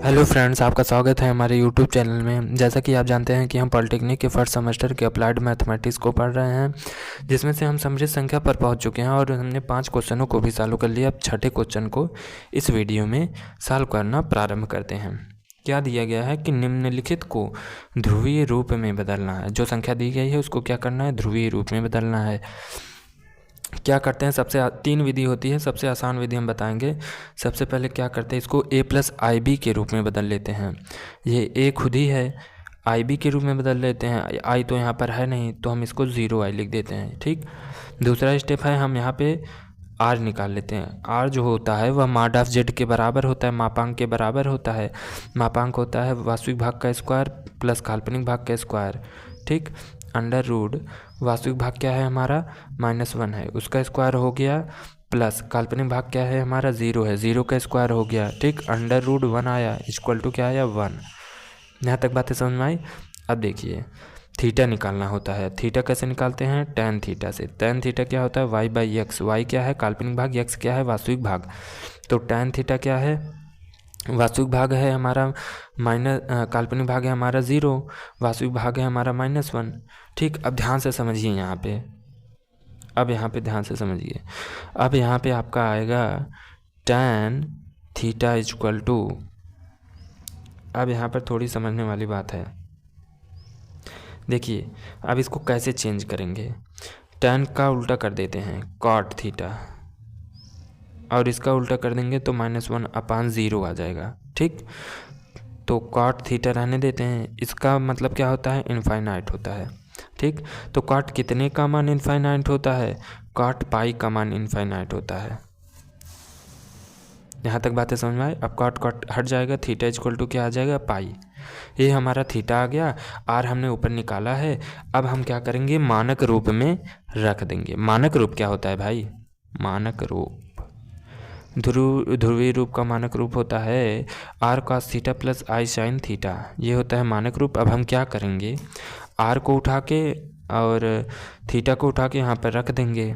Hello friends, आपका स्वागत है हमारे यूट्यूब चैनल में। जैसा कि आप जानते हैं कि हम पॉलिटेक्निक के फर्स्ट सेमेस्टर के अप्लाइड मैथमेटिक्स को पढ़ रहे हैं, जिसमें से हम समृद्ध संख्या पर पहुंच चुके हैं और हमने 5 क्वेश्चनों को भी सॉल्व कर लिया। अब छठे क्वेश्चन को इस वीडियो में सॉल्व करना प्रारंभ करते हैं। क्या दिया गया है कि निम्नलिखित को ध्रुवीय रूप में बदलना है। जो संख्या दी गई है उसको क्या करना है, ध्रुवीय रूप में बदलना है। क्या करते हैं, सबसे 3 विधि होती है। सबसे आसान विधि हम बताएंगे। सबसे पहले क्या करते हैं, इसको a प्लस आई बी के रूप में बदल लेते हैं। ये a खुद ही है, आई बी के रूप में बदल लेते हैं। आई तो यहाँ पर है नहीं, तो हम इसको 0 आई लिख देते हैं। ठीक, दूसरा स्टेप है, हम यहाँ पे r निकाल लेते हैं। r जो होता है वह मॉड ऑफ z के बराबर होता है, मापांक के बराबर होता है। मापांक होता है वास्तविक भाग का स्क्वायर प्लस काल्पनिक भाग का स्क्वायर। ठीक, अंडर रूट वास्तविक भाग क्या है हमारा -1 है, उसका स्क्वायर हो गया, प्लस काल्पनिक भाग क्या है हमारा 0 है, 0 का स्क्वायर हो गया। ठीक, अंडर रूट 1 आया, इक्वल टू क्या आया 1। यहाँ तक बातें समझ में आई। अब देखिए, थीटा निकालना होता है। थीटा कैसे निकालते हैं, tan थीटा से। tan थीटा क्या होता है, y/x। y क्या है काल्पनिक भाग, x क्या है वास्तविक भाग। तो tan थीटा क्या है, वास्तविक भाग है हमारा काल्पनिक भाग है हमारा 0, वास्तविक भाग है हमारा -1। ठीक, अब ध्यान से समझिए यहाँ पे, अब यहाँ पे ध्यान से समझिए। अब यहाँ पे आपका आएगा tan थीटा इक्वल टू, अब यहाँ पर थोड़ी समझने वाली बात है। देखिए, अब इसको कैसे चेंज करेंगे। tan का उल्टा कर देते हैं cot थीटा, और इसका उल्टा कर देंगे तो -1/0 आ जाएगा। ठीक, तो cot थीटा रहने देते हैं। इसका मतलब क्या होता है, इनफाइनाइट होता है। ठीक, तो cot कितने का मान इनफाइनाइट होता है, cot पाई का मान इनफाइनाइट होता है। यहाँ तक बातें समझ में आए। अब cot हट जाएगा, थीटा इक्वल टू क्या आ जाएगा, पाई। ये हमारा थीटा आ गया, आर हमने ऊपर निकाला है। अब हम क्या करेंगे, मानक रूप में रख देंगे। मानक रूप क्या होता है भाई, मानक रूप ध्रुवीय रूप का मानक रूप होता है r cos theta plus i sine theta, ये होता है मानक रूप। अब हम क्या करेंगे, आर को उठा के और थीटा को उठा के यहाँ पर रख देंगे।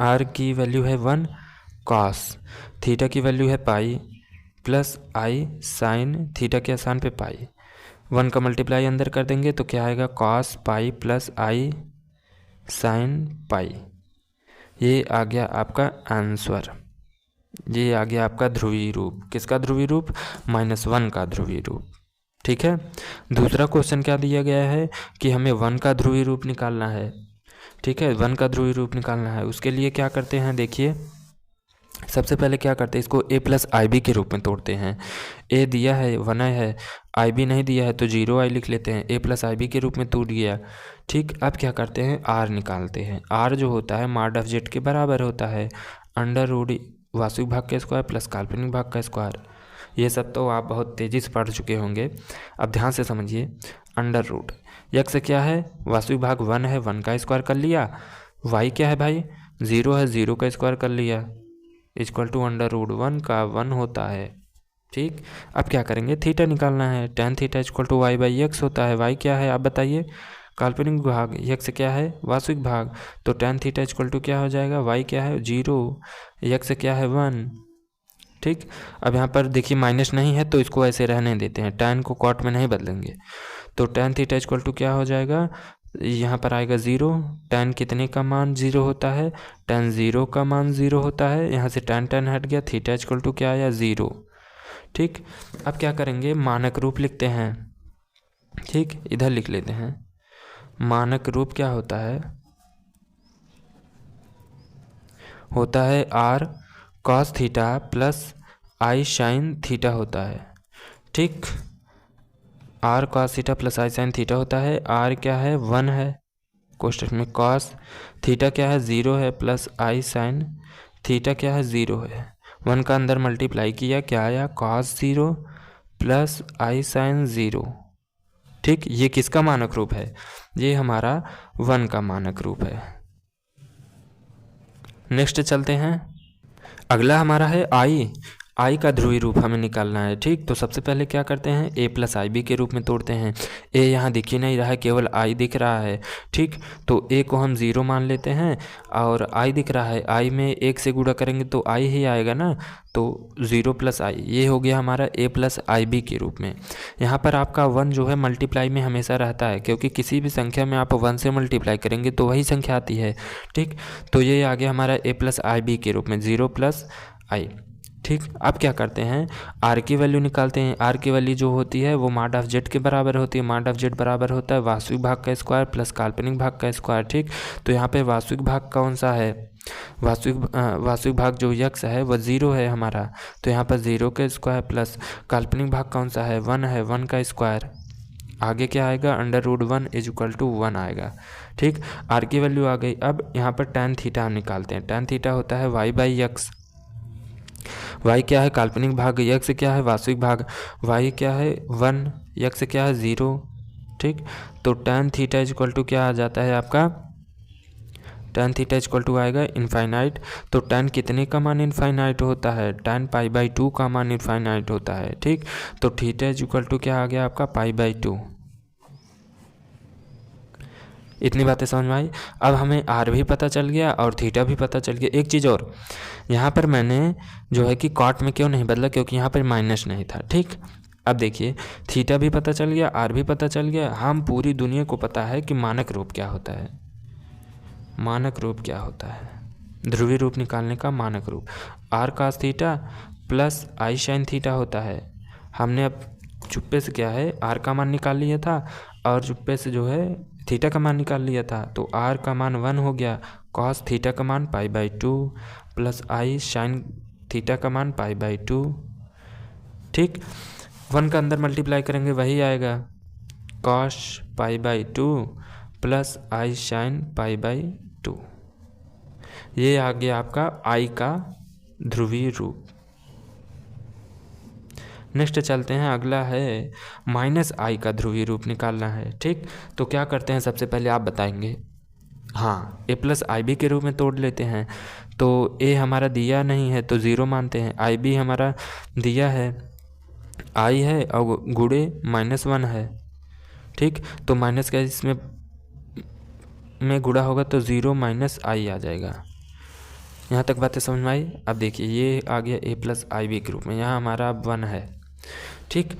आर की वैल्यू है 1 cos, थीटा की वैल्यू है पाई, प्लस आई साइन थीटा के स्थान पे पाई। 1 का मल्टीप्लाई अंदर कर देंगे तो क्या आएगा, cos pi plus i sine pi. ये आ गया आपका आंसर। ये आ गया आपका ध्रुवीय रूप। किसका ध्रुवीय रूप, -1 का ध्रुवीय रूप। ठीक है, दूसरा क्वेश्चन क्या दिया गया है कि हमें 1 का ध्रुवीय रूप निकालना है। ठीक है, 1 का ध्रुवीय रूप निकालना है। उसके लिए क्या करते हैं, देखिए सबसे पहले क्या करते हैं, इसको a प्लस आई बी के रूप में तोड़ते हैं। a दिया है 1 है, आई बी नहीं दिया है तो 0 आई लिख लेते हैं। a प्लस आई बी के रूप में टूट गया। ठीक, अब क्या करते हैं, r निकालते हैं। r जो होता है मॉड ऑफ z के बराबर होता है, अंडर रूट वास्तविक भाग का स्क्वायर प्लस काल्पनिक भाग का स्क्वायर। ये सब तो आप बहुत तेज़ी से पढ़ चुके होंगे। अब ध्यान से समझिए, अंडर रूट x क्या है, वास्तविक भाग 1 है, 1 का स्क्वायर कर लिया। y क्या है भाई, 0 है, 0 का स्क्वायर कर लिया, इक्वल टू अंडर रूट 1 का 1 होता है। ठीक, अब क्या करेंगे, थीटा निकालना है। tan theta equal to y/x होता है। y क्या है आप बताइए, काल्पनिक भाग, x क्या है वास्तविक भाग, तो tan थीटा इक्वल टू क्या हो जाएगा, y क्या है 0, x क्या है 1। ठीक, अब यहाँ पर देखिए माइनस नहीं है तो इसको ऐसे रहने देते हैं, tan को cot में नहीं बदलेंगे। तो tan थीटा इक्वल टू क्या हो जाएगा, यहाँ पर आएगा 0। tan कितने का मान 0 होता है, tan 0 का मान 0 होता है। यहाँ से tan हट गया, थीटा इक्वल टू क्या आया 0। ठीक, अब क्या करेंगे, मानक रूप लिखते हैं। ठीक, इधर लिख लेते हैं। मानक रूप क्या होता है r cos theta plus i sine theta होता है। ठीक, r cos theta plus i sine theta होता है। r क्या है 1 है, क्वेश्चन में cos थीटा क्या है 0 है, प्लस आई साइन थीटा क्या है 0 है। 1 का अंदर मल्टीप्लाई किया, क्या आया cos 0 प्लस आई साइन 0। ठीक, ये किसका मानक रूप है, ये हमारा 1 का मानक रूप है। नेक्स्ट चलते हैं, अगला हमारा है आई। आई का ध्रुवीय रूप हमें निकालना है। ठीक, तो सबसे पहले क्या करते हैं, ए प्लस आई बी के रूप में तोड़ते हैं। ए यहाँ दिख ही नहीं रहा है, केवल आई दिख रहा है। ठीक, तो ए को हम 0 मान लेते हैं और आई दिख रहा है, आई में 1 से गुणा करेंगे तो आई ही आएगा ना, तो 0 प्लस आई, ये हो गया हमारा ए प्लस आई बी के रूप में। यहाँ पर आपका 1 जो है मल्टीप्लाई में हमेशा रहता है, क्योंकि किसी भी संख्या में आप 1 से मल्टीप्लाई करेंगे तो वही संख्या आती है। ठीक, तो ये आ गया हमारा ए प्लस आई बी के रूप में 0 प्लस आई। ठीक, अब क्या करते हैं, आर की वैल्यू निकालते हैं। आर की वैल्यू जो होती है वो मॉड ऑफ जेड के बराबर होती है। मॉड ऑफ जेड बराबर होता है वास्तविक भाग का स्क्वायर प्लस काल्पनिक भाग का स्क्वायर। ठीक, तो यहाँ पे वास्तविक भाग कौन सा है, वास्तविक भाग जो यक्स है वह 0 है हमारा, तो यहाँ पर 0 का स्क्वायर प्लस काल्पनिक भाग कौन सा है, 1 है, 1 का स्क्वायर। आगे क्या आएगा, √1 = 1 आएगा। ठीक, आर की वैल्यू आ गई। अब यहाँ पर tan थीटा हम निकालते हैं। tan थीटा होता है y/x। y क्या है, काल्पनिक भाग, x क्या है, वास्तविक भाग। y क्या है 1, x क्या है 0। ठीक, तो tan थीटा = क्या आ जाता है आपका, tan थीटा = आएगा इनफाइनाइट। तो tan कितने का मान इनफाइनाइट होता है, tan π/2 का मान इनफाइनाइट होता है। ठीक, तो थीटा = क्या आ गया आपका π/2। इतनी बातें समझ में आई। अब हमें आर भी पता चल गया और थीटा भी पता चल गया। एक चीज़ और, यहाँ पर मैंने जो है कि कॉट में क्यों नहीं बदला, क्योंकि यहाँ पर माइनस नहीं था। ठीक, अब देखिए थीटा भी पता चल गया, आर भी पता चल गया। हम पूरी दुनिया को पता है कि मानक रूप क्या होता है। मानक रूप क्या होता है, ध्रुवीय रूप निकालने का मानक रूप r cos theta plus i sine theta होता है। हमने अब चुप्पे से क्या है, आर का मान निकाल लिया था और चुप्पे से जो है थीटा का मान निकाल लिया था। तो आर का मान 1 हो गया, कॉस थीटा का मान π/2 प्लस आई साइन थीटा का मान π/2। ठीक, 1 का अंदर मल्टीप्लाई करेंगे वही आएगा, कॉस π/2 प्लस आई साइन π/2। ये आ गया आपका आई का ध्रुवीय रूप। नेक्स्ट चलते हैं, अगला है -i का ध्रुवीय रूप निकालना है। ठीक, तो क्या करते हैं, सबसे पहले आप बताएंगे। हाँ, a प्लस आई बी के रूप में तोड़ लेते हैं। तो a हमारा दिया नहीं है तो 0 मानते हैं, आई बी हमारा दिया है, i है और गुणे -1 है। ठीक, तो माइनस का इसमें गुणा होगा तो 0 - i आ जाएगा। यहाँ तक बातें समझ में आई। अब देखिए ये आ गया a प्लस आई बी के रूप में, यहाँ हमारा अब 1 है। ठीक,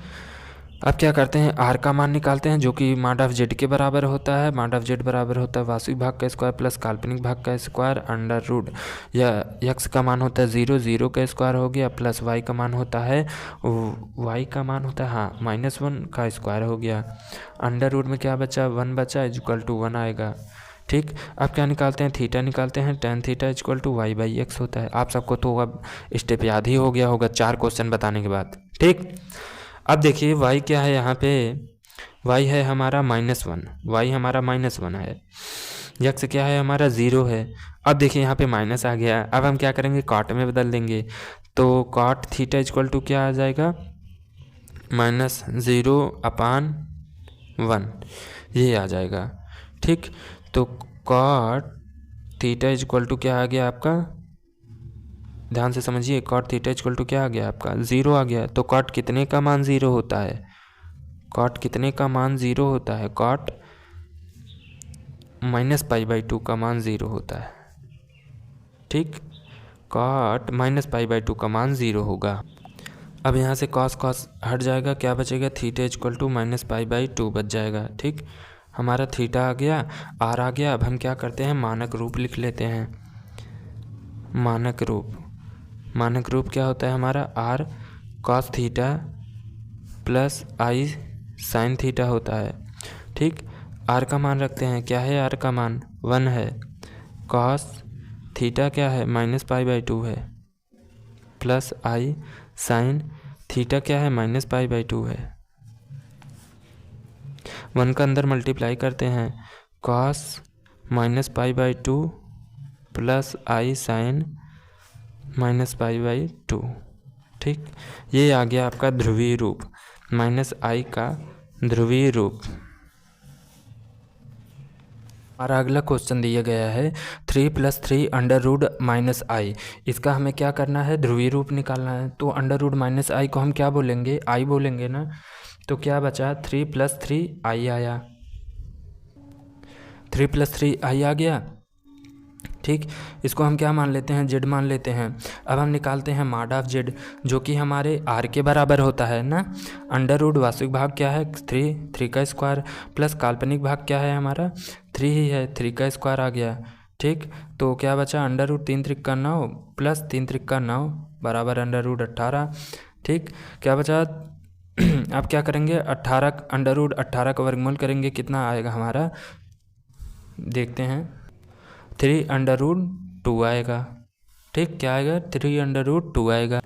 अब क्या करते हैं, आर का मान निकालते हैं जो कि मॉड ऑफ जेड के बराबर होता है। मॉड ऑफ जेड बराबर होता है वास्तविक भाग का स्क्वायर प्लस काल्पनिक भाग का स्क्वायर √ या यक्स का मान होता है 0, 0 का स्क्वायर हो गया प्लस वाई का मान होता है हाँ -1 का स्क्वायर हो गया। √ में क्या बचा, 1 बचा, = 1 आएगा। ठीक, अब क्या निकालते हैं, थीटा निकालते हैं। tan थीटा = y/x होता है। आप सबको तो अब स्टेप याद ही हो गया होगा 4 क्वेश्चन बताने के बाद। ठीक, अब देखिए y क्या है, यहाँ पे y है हमारा -1, y हमारा -1 है, x क्या है हमारा 0 है। अब देखिए यहाँ पे माइनस आ गया, अब हम क्या करेंगे, कॉट में बदल देंगे। तो cot थीटा = क्या आ जाएगा, -0/1 ये आ जाएगा। ठीक, तो cot थीटा = क्या आ गया आपका, ध्यान से समझिए, cot थीटा = क्या आ गया आपका, 0 आ गया। तो cot कितने का मान 0 होता है, cot कितने का मान 0 होता है, cot -π/2 का मान 0 होता है। ठीक, cot -π/2 का मान 0 होगा। अब यहाँ से cos हट जाएगा, क्या बचेगा, थीटा = -π/2 बच जाएगा। ठीक, हमारा थीटा आ गया, आर आ गया। अब हम क्या करते हैं, मानक रूप लिख लेते हैं। मानक रूप क्या होता है हमारा, r cos theta plus i sine theta होता है। ठीक, आर का मान रखते हैं, क्या है आर का मान 1 है, cos थीटा क्या है -π/2 है, प्लस आई साइन थीटा क्या है -π/2 है। 1 का अंदर मल्टीप्लाई करते हैं, cos -π/2 प्लस आई साइन -π/2। ठीक, ये आ गया आपका ध्रुवीय रूप, -i का ध्रुवीय रूप। हमारा अगला क्वेश्चन दिया गया है 3+3 √-i। इसका हमें क्या करना है, ध्रुवीय रूप निकालना है। तो √-i को हम क्या बोलेंगे, i बोलेंगे ना। तो क्या बचा, 3+3i आया, 3+3i आ गया। ठीक, इसको हम क्या मान लेते हैं, जेड मान लेते हैं। अब हम निकालते हैं मॉड ऑफ जेड, जो कि हमारे आर के बराबर होता है ना। अंडर रूट वास्तविक भाग क्या है, 3 का स्क्वायर, प्लस काल्पनिक भाग क्या है हमारा, 3 ही है, 3 का स्क्वायर आ गया। ठीक, तो क्या बचा, अंडर रूट 3×3 = 9 प्लस 3×3 = 9 बराबर अंडर रूट 18। ठीक, क्या बचा अब क्या करेंगे, 18 अंडर रूट 18 का वर्गमूल करेंगे, कितना आएगा हमारा, देखते हैं, 3√2 आएगा। ठीक, क्या आएगा, 3√2 आएगा।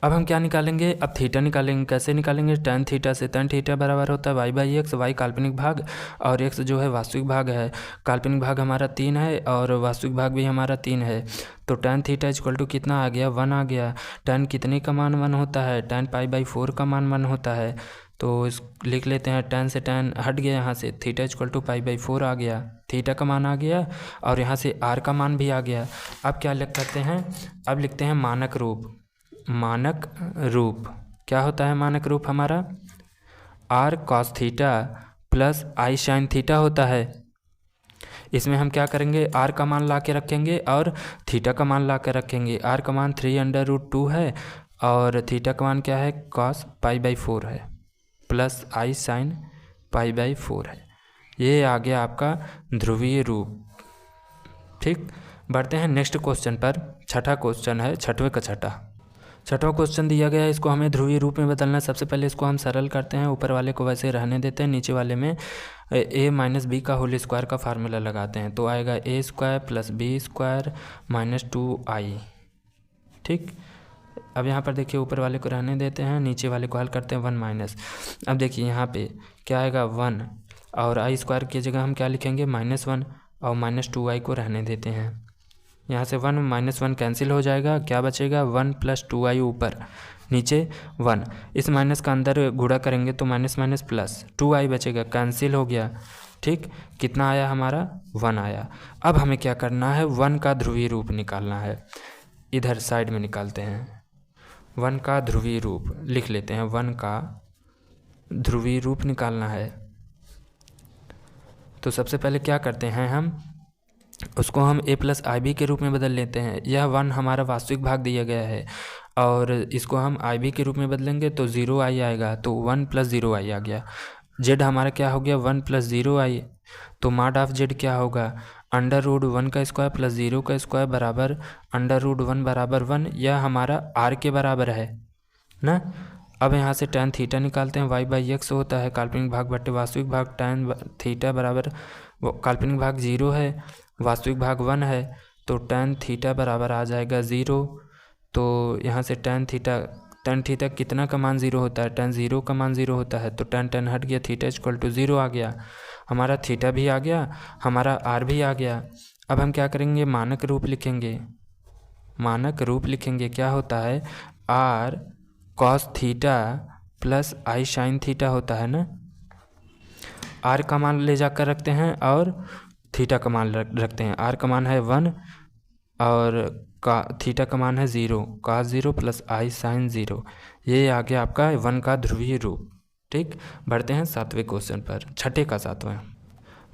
अब हम क्या निकालेंगे, अब थीटा निकालेंगे। कैसे निकालेंगे, tan थीटा से। tan थीटा बराबर होता है y/x, y काल्पनिक भाग और x जो है वास्तविक भाग है। काल्पनिक भाग हमारा 3 है और वास्तविक भाग भी हमारा 3 है। तो tan थीटा = कितना आ गया, 1 आ गया। tan कितने का मान 1 होता है, tan π/4 का मान 1 होता है। तो इस लिख लेते हैं, tan से tan हट गया, यहाँ से थीटा = π/4 आ गया, थीटा का मान आ गया और यहाँ से r का मान भी आ गया। अब क्या लिख करते हैं, अब लिखते हैं मानक रूप। मानक रूप क्या होता है, मानक रूप हमारा r cos theta plus i sin theta होता है। इसमें हम क्या करेंगे, r का मान ला के रखेंगे और थीटा का मान ला के रखेंगे। r का मान 3√2 है और थीटा का मान क्या है, cos π/4 है, प्लस i sin π/4 है। ये आ गया आपका ध्रुवीय रूप। ठीक, बढ़ते हैं नेक्स्ट क्वेश्चन पर। छठा क्वेश्चन है, छठवें का छठवां क्वेश्चन दिया गया है, इसको हमें ध्रुवीय रूप में बदलना है। सबसे पहले इसको हम सरल करते हैं, ऊपर वाले को वैसे रहने देते हैं, नीचे वाले में a - b का होल स्क्वायर का फार्मूला लगाते हैं। तो आएगा a² + b² - 2i। ठीक, अब यहाँ पर देखिए, ऊपर वाले को रहने देते हैं, नीचे वाले को हल करते हैं 1 - अब देखिए यहाँ पे क्या आएगा, 1 और i² की जगह हम क्या लिखेंगे, -1 और -2i को रहने देते हैं। यहाँ से 1 - 1 कैंसिल हो जाएगा, क्या बचेगा, 1 + 2i ऊपर, नीचे 1। इस माइनस का अंदर गुणा करेंगे तो माइनस प्लस 2i बचेगा, कैंसिल हो गया। ठीक, कितना आया हमारा, 1 आया। अब हमें क्या करना है, 1 का ध्रुवीय रूप निकालना है। इधर साइड में निकालते हैं, 1 का ध्रुवीय रूप लिख लेते हैं। 1 का ध्रुवीय रूप निकालना है तो सबसे पहले क्या करते हैं, हम उसको हम a + ib के रूप में बदल लेते हैं। यह 1 हमारा वास्तविक भाग दिया गया है और इसको हम ib के रूप में बदलेंगे तो 0i आएगा, तो 1 + 0i आ गया। z हमारा क्या हो गया, 1 + 0i। तो मॉड ऑफ z क्या होगा, अंडर रूट 1 का स्क्वायर प्लस 0 का स्क्वायर बराबर अंडर रूट 1 बराबर 1। यह हमारा r के बराबर है ना। अब यहाँ से tan थीटा निकालते हैं, y/x होता है काल्पनिक भाग बटे वास्तविक भाग। tan थीटा बराबर, काल्पनिक भाग 0 है, वास्तविक भाग 1 है, तो tan थीटा बराबर आ जाएगा 0। तो यहाँ से tan थीटा कितना का मान 0 होता है, tan 0 का मान 0 होता है, तो tan हट गया, थीटा = 0 आ गया। हमारा थीटा भी आ गया, हमारा r भी आ गया। अब हम क्या करेंगे, मानक रूप लिखेंगे। मानक रूप लिखेंगे, क्या होता है, r cos theta plus i sin theta होता है ना। r का मान ले जाकर रखते हैं और थीटा का मान रखते हैं। r का मान है 1 और थीटा का मान है 0, cos 0 प्लस i sin 0। ये आ गया आपका 1 का ध्रुवीय रूप। ठीक, बढ़ते हैं 7वें क्वेश्चन पर, छठे का 7वां।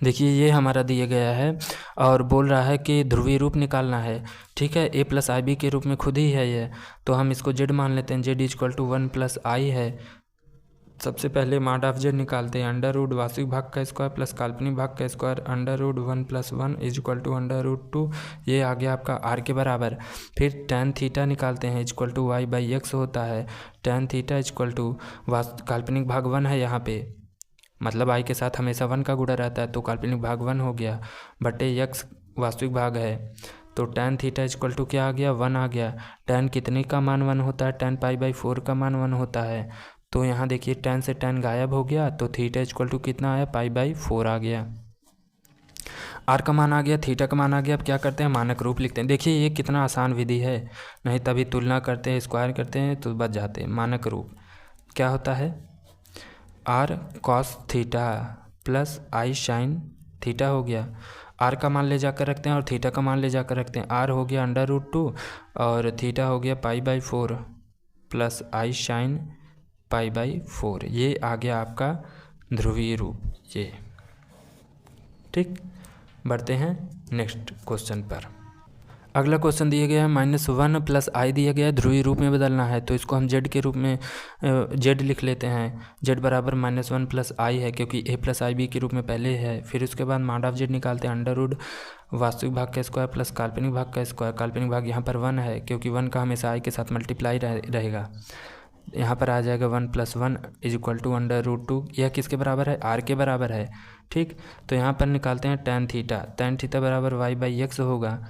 देखिए, ये हमारा दिया गया है और बोल रहा है कि ध्रुवीय रूप निकालना है। ठीक है, a + ib के रूप में खुद ही है ये, तो हम इसको z मान लेते हैं। z = 1 + i है। सबसे पहले मॉड ऑफ z निकालते हैं, अंडर रूट वास्तविक भाग का स्क्वायर प्लस काल्पनिक भाग का square under root 1 + 1 = under root 2। ये आ गया आपका r के बराबर। फिर tan थीटा निकालते हैं, = y/x होता है। tan थीटा = काल्पनिक भाग 1 है यहाँ पे, मतलब i के साथ हमेशा 1 का गुणा रहता है, तो काल्पनिक भाग 1 हो गया, बटे x वास्तविक भाग है। तो tan थीटा = क्या आ गया, 1 आ गया। tan कितने का मान 1 होता है, tan π/4 का मान 1 होता है। तो यहाँ देखिए, tan से tan गायब हो गया, तो थीटा = कितना आया, π/4 आ गया। r का मान आ गया, थीटा का मान आ गया। अब क्या करते हैं, मानक रूप लिखते हैं। देखिए, ये कितना आसान विधि है, नहीं तभी तुलना करते हैं, स्क्वायर करते हैं तो बच जाते हैं। मानक रूप क्या होता है, r cos theta plus i sin theta हो गया। आर का मान ले जाकर रखते हैं और थीटा का मान ले जाकर रखते हैं। आर हो गया √2 और थीटा हो गया π/4 प्लस आई साइन π/4। ये आ गया आपका ध्रुवीय रूप ये। ठीक, बढ़ते हैं नेक्स्ट क्वेश्चन पर। अगला क्वेश्चन दिया गया है -1 प्लस आई दिया गया है, ध्रुवीय रूप में बदलना है। तो इसको हम जेड के रूप में जेड लिख लेते हैं। जेड बराबर -1 प्लस आई है क्योंकि ए प्लस आई बी के रूप में पहले है। फिर उसके बाद मॉड ऑफ जेड निकालते हैं, अंडर वास्तविक भाग का स्क्वायर प्लस काल्पनिक भाग का स्क्वायर। काल्पनिक भाग यहाँ पर 1 है क्योंकि 1 का हमेशा आई के साथ मल्टीप्लाई रहेगा। यहाँ पर आ जाएगा 1 + 1 = √2। यह किसके बराबर है? आर के बराबर है। ठीक, तो यहाँ पर निकालते हैं tan थीटा। tan थीटा बराबर y/x होगा।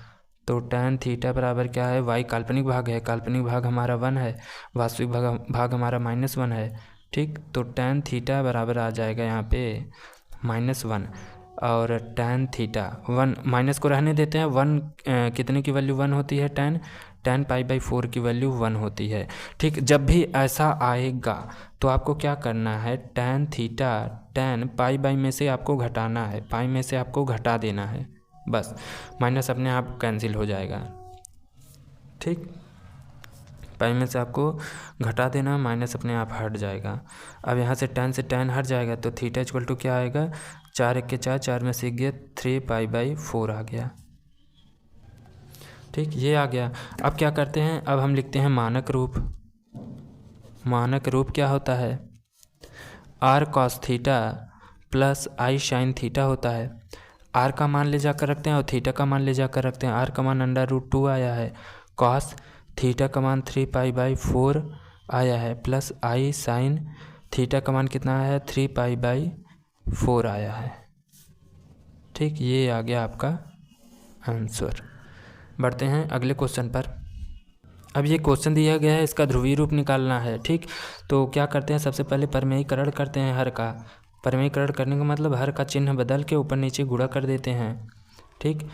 तो tan थीटा बराबर क्या है? y काल्पनिक भाग है, काल्पनिक भाग हमारा 1 है, वास्तविक भाग हमारा -1 है। ठीक, तो tan थीटा बराबर आ जाएगा यहाँ पे -1 और tan थीटा 1 माइनस को रहने देते हैं। 1 कितने की वैल्यू 1 होती है? tan π/4 की वैल्यू 1 होती है। ठीक, जब भी ऐसा आएगा तो आपको क्या करना है? tan थीटा tan π/, में से आपको घटाना है, पाई में से आपको घटा देना है, बस माइनस अपने आप कैंसिल हो जाएगा। ठीक, पाई में से आपको घटा देना, माइनस अपने आप हट जाएगा। अब यहाँ से tan से tan हट जाएगा तो थीटा = क्या आएगा? 4 × 4 4 में से गया 3 π/4 आ गया। ठीक, ये आ गया। अब क्या करते हैं? अब हम लिखते हैं मानक रूप। मानक रूप क्या होता है? r cos theta plus i sine theta होता है। r का मान ले जाकर रखते हैं और थीटा का मान ले जाकर रखते हैं। r का मान √2 आया है, cos थीटा का मान 3 π/4 आया है, प्लस आई साइन थीटा का मान कितना आया है? 3 π/4 आया है। ठीक, ये आ गया आपका आंसर। बढ़ते हैं अगले क्वेश्चन पर। अब ये क्वेश्चन दिया गया है, इसका ध्रुवीय रूप निकालना है। ठीक, तो क्या करते हैं? सबसे पहले परमेयीकरण करते हैं हर का। परमेयीकरण करने का मतलब हर का चिन्ह बदल के ऊपर नीचे गुणा कर देते हैं। ठीक,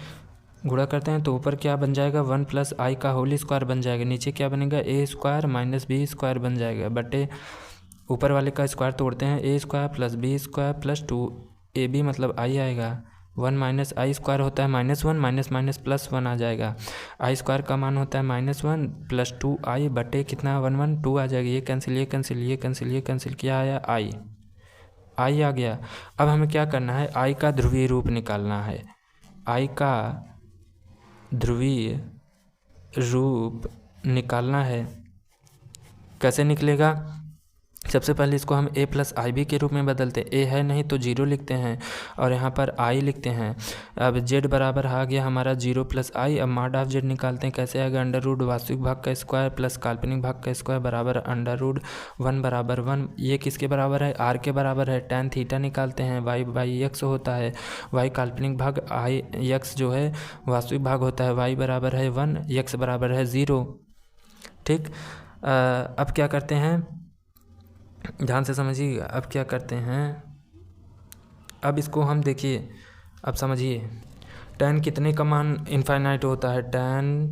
गुणा करते हैं तो ऊपर क्या बन जाएगा? 1 + i का होल स्क्वायर बन जाएगा। नीचे क्या बनेगा? a² - b² बन जाएगा, बटे ऊपर वाले का स्क्वायर तोड़ते हैं, a² + b² + 2ab मतलब i आएगा। 1 - i² होता है -1 - +1 आ जाएगा। i² का मान होता है -1 + 2i बटे कितना? 1 1 2 आ जाएगा। ये कैंसिल, ये कैंसिल, ये कैंसिल, ये कैंसिल, क्या आया? i आ गया। अब हमें क्या करना है? i का ध्रुवीय रूप निकालना है। i का ध्रुवीय रूप निकालना है। कैसे निकलेगा? सबसे पहले इसको हम a + ib के रूप में बदलते हैं। a है नहीं तो 0 लिखते हैं और यहाँ पर i लिखते हैं। अब z बराबर आ गया हमारा 0 + i। अब मॉड ऑफ z निकालते हैं। कैसे आएगा? अंडर वास्तविक भाग का स्क्वायर प्लस काल्पनिक भाग का स्क्वायर बराबर √1 बराबर 1। ये किसके बराबर है? r के बराबर है। tan थीटा निकालते हैं, y/x होता है। y काल्पनिक भाग, i x जो है वास्तविक भाग होता है। y बराबर है 1, x बराबर है 0। ठीक, अब क्या करते हैं? ध्यान से समझिए। अब क्या करते हैं? अब इसको हम देखिए, अब समझिए। tan कितने का मान इनफाइनाइट होता है? tan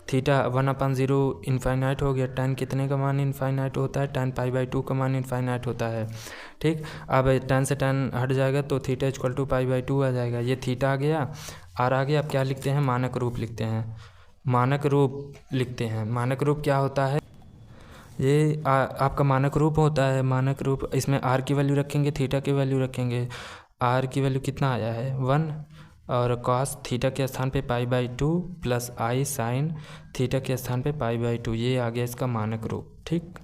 थीटा 1/0 इनफाइनाइट हो गया। tan कितने का मान इनफाइनाइट होता है? tan π/2 का मान इनफाइनाइट होता है। ठीक, अब tan से tan हट जाएगा तो थीटा = π/2 आ जाएगा। ये थीटा आ गया, r आ गया। अब क्या लिखते हैं? मानक रूप लिखते हैं। मानक रूप लिखते हैं। मानक रूप क्या होता है? ये आपका मानक रूप होता है। मानक रूप, इसमें r की वैल्यू रखेंगे, थीटा की वैल्यू रखेंगे। r की वैल्यू कितना आया है? 1 और cos थीटा के स्थान पे π/2 प्लस आई साइन थीटा के स्थान पे π/2। ये आ गया इसका मानक रूप। ठीक,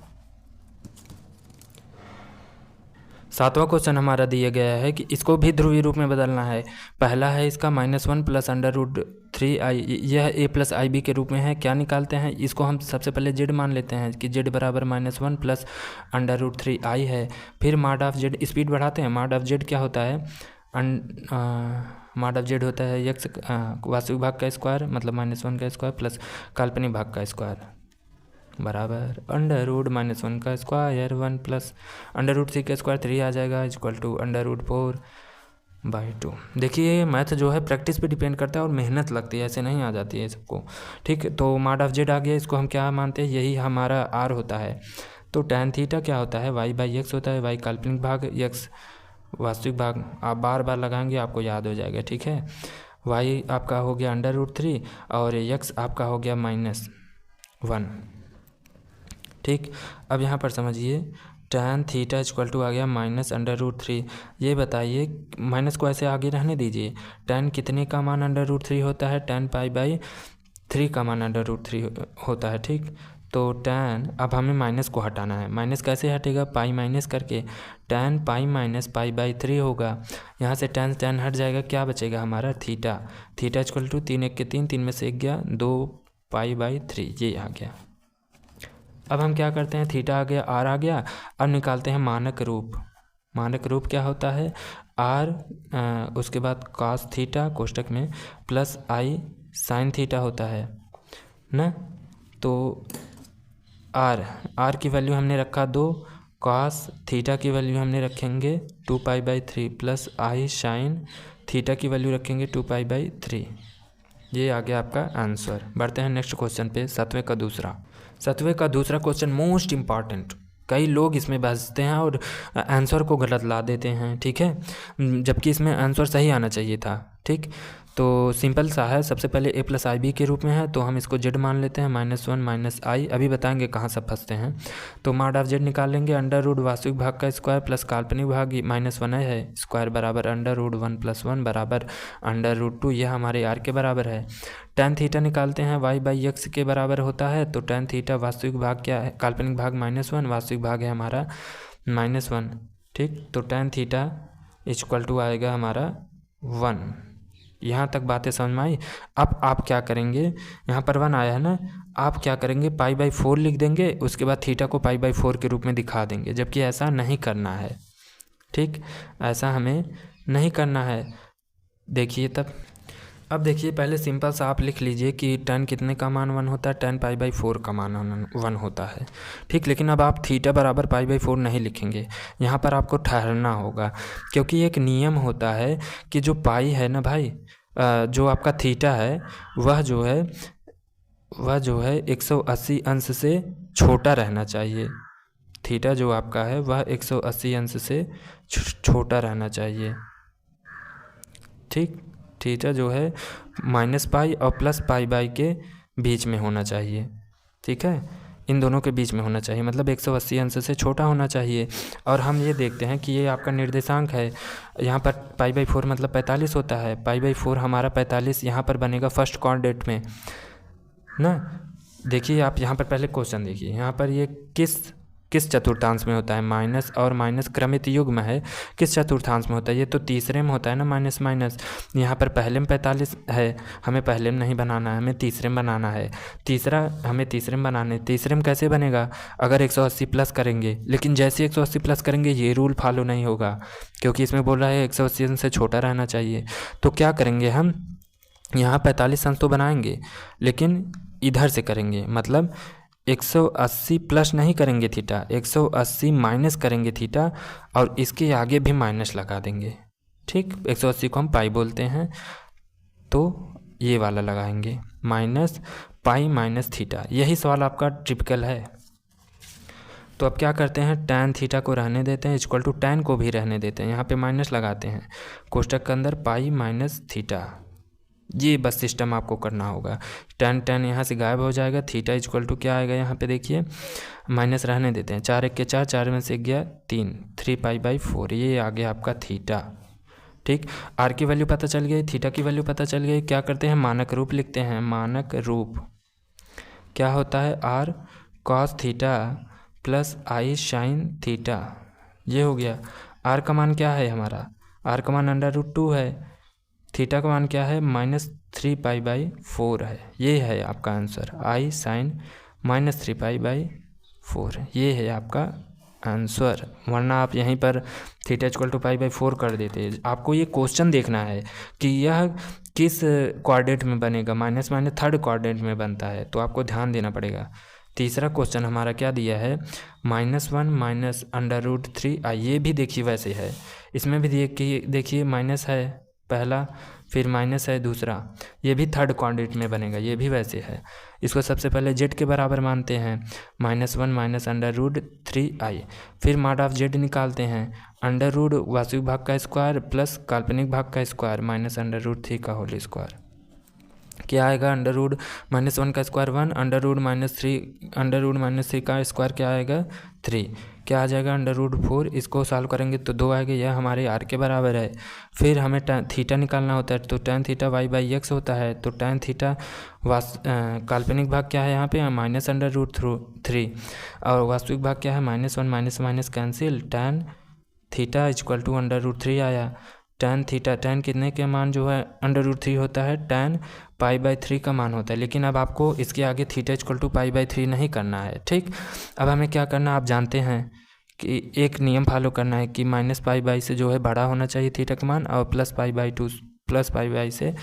7वां क्वेश्चन हमारा दिया गया है कि इसको भी ध्रुवीय रूप में बदलना है। पहला है इसका -1 प्लस √3i, यह a + ib के रूप में है। क्या निकालते हैं? इसको हम सबसे पहले z मान लेते हैं कि z बराबर -1 प्लस √3i है। फिर मॉड ऑफ z, स्पीड बढ़ाते हैं। मॉड ऑफ z क्या होता है? मॉड ऑफ z होता है x वास्तविक भाग का स्क्वायर मतलब -1 का स्क्वायर प्लस काल्पनिक भाग का स्क्वायर बराबर √-1 का स्क्वायर 1 प्लस √3 का स्क्वायर 3 आ जाएगा √4/2। देखिए मैथ जो है प्रैक्टिस पे डिपेंड करता है और मेहनत लगती है, ऐसे नहीं आ जाती है सबको। ठीक, तो मॉड ऑफ जेड आ गया। इसको हम क्या मानते हैं? यही हमारा r होता है। तो tan थीटा क्या होता है? y/x होता है। y काल्पनिक भाग, x वास्तविक भाग। आप बार बार लगाएंगे आपको याद हो जाएगा। ठीक है, वाई आपका हो गया √3 और एक्स आपका हो गया -1। ठीक, अब यहाँ पर समझिए tan थीटा इक्वल टू आ गया -√3। ये बताइए, माइनस को ऐसे आगे रहने दीजिए, tan कितने का मान √3 होता है, tan π/3 का मान √3 होता है। ठीक, तो tan, अब हमें माइनस को हटाना है। माइनस कैसे हटेगा, पाई माइनस करके, tan π - π/3 होगा। यहाँ से tan हट जाएगा, क्या बचेगा हमारा, थीटा इक्वल टू 3 1 के 3, 3 में से 1 गया, 2 π/3, ये आ गया। अब हम क्या करते हैं, थीटा आ गया, आर आ गया, अब निकालते हैं मानक रूप। मानक रूप क्या होता है, आर उसके बाद cos थीटा कोष्टक में प्लस आई sin थीटा होता है ना। तो आर की वैल्यू हमने रखा 2, cos थीटा की वैल्यू हमने रखेंगे 2π/3 प्लस आई sin थीटा की वैल्यू रखेंगे 2π/3। ये आ गया आपका आंसर। बढ़ते हैं नेक्स्ट क्वेश्चन पे, 7वें का दूसरा क्वेश्चन मोस्ट इम्पॉर्टेंट। कई लोग इसमें बहसते हैं और आंसर को गलत ला देते हैं, ठीक है, जबकि इसमें आंसर सही आना चाहिए था। ठीक, तो सिंपल सा है, सबसे पहले a + ib के रूप में है तो हम इसको z मान लेते हैं, -1 - i। अभी बताएंगे कहाँ सब फंसते हैं। तो mod ऑफ z निकाल लेंगे, √ वास्तविक भाग का स्क्वायर प्लस काल्पनिक भाग -1 है, स्क्वायर बराबर √ 1 + 1 बराबर √2, यह हमारे r के बराबर है। tan थीटा निकालते हैं, y/x के बराबर होता है, तो tan थीटा वास्तविक भाग क्या है, काल्पनिक भाग -1, वास्तविक भाग है हमारा -1। ठीक, तो tan थीटा इक्वल टू आएगा हमारा 1। यहाँ तक बातें समझ में आई। अब आप क्या करेंगे, यहाँ पर 1 आया है ना, आप क्या करेंगे, π/4 लिख देंगे, उसके बाद थीटा को π/4 के रूप में दिखा देंगे, जबकि ऐसा नहीं करना है। ठीक, ऐसा हमें नहीं करना है। देखिए तब, अब देखिए पहले सिंपल सा आप लिख लीजिए कि tan कितने का मान 1 होता है, tan π/4 का मान 1 होता है। ठीक, लेकिन अब आप थीटा बराबर π/4 नहीं लिखेंगे, यहाँ पर आपको ठहरना होगा, क्योंकि एक नियम होता है कि जो पाई है ना भाई, जो आपका थीटा है वह जो है 180 अंश से छोटा रहना चाहिए। थीटा जो आपका है वह 180 अंश से छोटा रहना चाहिए। ठीक, थीटा जो है -π और +π/, के बीच में होना चाहिए। ठीक है, इन दोनों के बीच में होना चाहिए, मतलब 180 अंश से छोटा होना चाहिए। और हम ये देखते हैं कि ये आपका निर्देशांक है, यहाँ पर π/4 मतलब 45 होता है, π/4 हमारा 45 यहाँ पर बनेगा फर्स्ट कोऑर्डिनेट में ना। देखिए आप यहाँ पर पहले क्वेश्चन देखिए, यहाँ पर ये किस चतुर्थांश में होता है, माइनस और माइनस क्रमित युग्म है, किस चतुर्थांश में होता है, ये तो तीसरे में होता है ना, माइनस। यहाँ पर पहले में 45 है, हमें पहले में नहीं बनाना है, हमें तीसरे में बनाना है। तीसरे में बनाना है, तीसरे में कैसे बनेगा, अगर 180 प्लस करेंगे, लेकिन जैसे 180 प्लस करेंगे ये रूल फॉलो नहीं होगा, क्योंकि इसमें बोल रहा है 180 से छोटा रहना चाहिए। तो क्या करेंगे हम, यहाँ 45 अंश तो बनाएंगे, लेकिन इधर से करेंगे, मतलब 180 प्लस नहीं करेंगे थीटा, 180 माइनस करेंगे थीटा, और इसके आगे भी माइनस लगा देंगे। ठीक, 180 को हम पाई बोलते हैं, तो ये वाला लगाएंगे, -π - थीटा। यही सवाल आपका टिपिकल है। तो अब क्या करते हैं, tan थीटा को रहने देते हैं, इक्वल टू tan को भी रहने देते हैं, यहाँ पे माइनस लगाते हैं, कोष्टक के अंदर π - थीटा। ये बस सिस्टम आपको करना होगा। tan यहाँ से गायब हो जाएगा, थीटा इक्वल टू क्या आएगा, यहाँ पे देखिए माइनस रहने देते हैं, 4 1 के 4, 4 में से 1 गया 3, 3π/4, ये आ गया आपका थीटा। ठीक, आर की वैल्यू पता चल गई, थीटा की वैल्यू पता चल गई, क्या करते हैं, मानक रूप लिखते हैं। मानक रूप क्या होता है, r cos theta plus i sin theta, ये हो गया। आर का मान क्या है हमारा, आर का मान √2 है, थीटा का मान क्या है, -3π/4 है। ये है आपका आंसर, आई sin -3π/4, ये है आपका आंसर। वरना आप यहीं पर थीटा इक्वल टू π/4 कर देते। आपको ये क्वेश्चन देखना है कि यह किस कोऑर्डिनेट में बनेगा, माइनस थर्ड कोऑर्डिनेट में बनता है, तो आपको ध्यान देना पड़ेगा। तीसरा क्वेश्चन हमारा क्या दिया है, -1 - √3, ये भी देखिए वैसे है, इसमें भी देखिए माइनस है पहला, फिर माइनस है दूसरा, ये भी थर्ड क्वाड्रेंट में बनेगा, ये भी वैसे है। इसको सबसे पहले जेड के बराबर मानते हैं, -1 माइनस √3i। फिर मॉड ऑफ जेड निकालते हैं, अंडर रूट वास्तविक भाग का स्क्वायर प्लस काल्पनिक भाग का स्क्वायर माइनस √3 का होल स्क्वायर। क्या आएगा? -1 का स्क्वायर 1, अंडर रूट -3 का स्क्वायर क्या आएगा? 3। क्या आ जाएगा? √4। इसको सॉल्व करेंगे तो 2 आएगा, यह हमारे आर के बराबर है। फिर हमें थीटा निकालना होता है, तो tan थीटा y/x होता है। तो tan थीटा काल्पनिक भाग क्या है यहाँ पे? -√3, और वास्तविक भाग क्या है? -1 minus minus cancel, tan theta equal to √3 आया। tan थीटा, tan कितने के मान जो है √3 होता है, tan π/3 का मान होता है। लेकिन अब आपको इसके आगे थीटा इक्वल टू π/3 नहीं करना है, ठीक। अब हमें क्या करना, आप जानते हैं कि एक नियम फॉलो करना है कि -π/2 से जो है बड़ा होना चाहिए थीटा का मान, और +π/2 से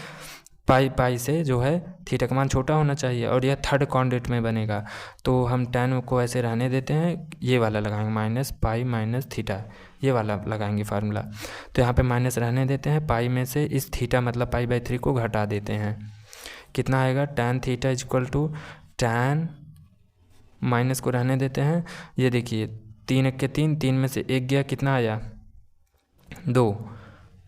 पाई से जो है थीटा का मान छोटा होना चाहिए, और यह थर्ड क्वाड्रेंट में बनेगा। तो हम tan को ऐसे रहने देते हैं, ये वाला लगाएंगे -π - थीटा, ये वाला लगाएंगे फार्मूला। तो यहाँ पे माइनस रहने देते हैं, पाई में से इस थीटा मतलब π/3 को घटा देते हैं। कितना आएगा? tan theta equal to tan, minus को रहने देते हैं, ये देखिए 3 के 3, 3 में से 1 गया, कितना आया? 2,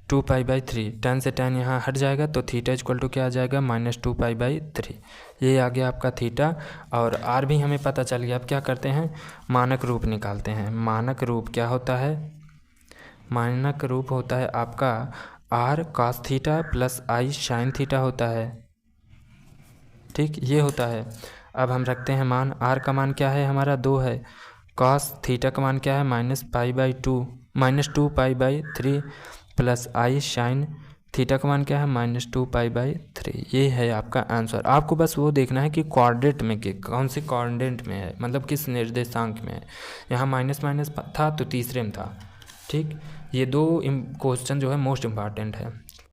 2π/3। tan से tan यहाँ हट जाएगा, तो थीटा इक्वल टू क्या आ जाएगा? -2π/3। ये आ गया आपका थीटा, और आर भी हमें पता चल गया। अब क्या करते हैं? मानक रूप निकालते हैं। मानक रूप क्या होता है? मानक रूप होता है आपका r cos theta plus i sin theta होता है, ठीक, ये होता है। अब हम रखते हैं मान, r का मान क्या है हमारा? 2 है। cos थीटा का मान क्या है? -2π/3 प्लस i sin थीटा का मान क्या है? -2π/3। ये है आपका आंसर। आपको बस वो देखना है कि क्वाड्रेंट में के कौन से क्वाड्रेंट में है, मतलब किस निर्देशांक में है। यहाँ माइनस माइनस था तो तीसरे में था, ठीक। ये 2 क्वेश्चन जो है मोस्ट इम्पॉर्टेंट है।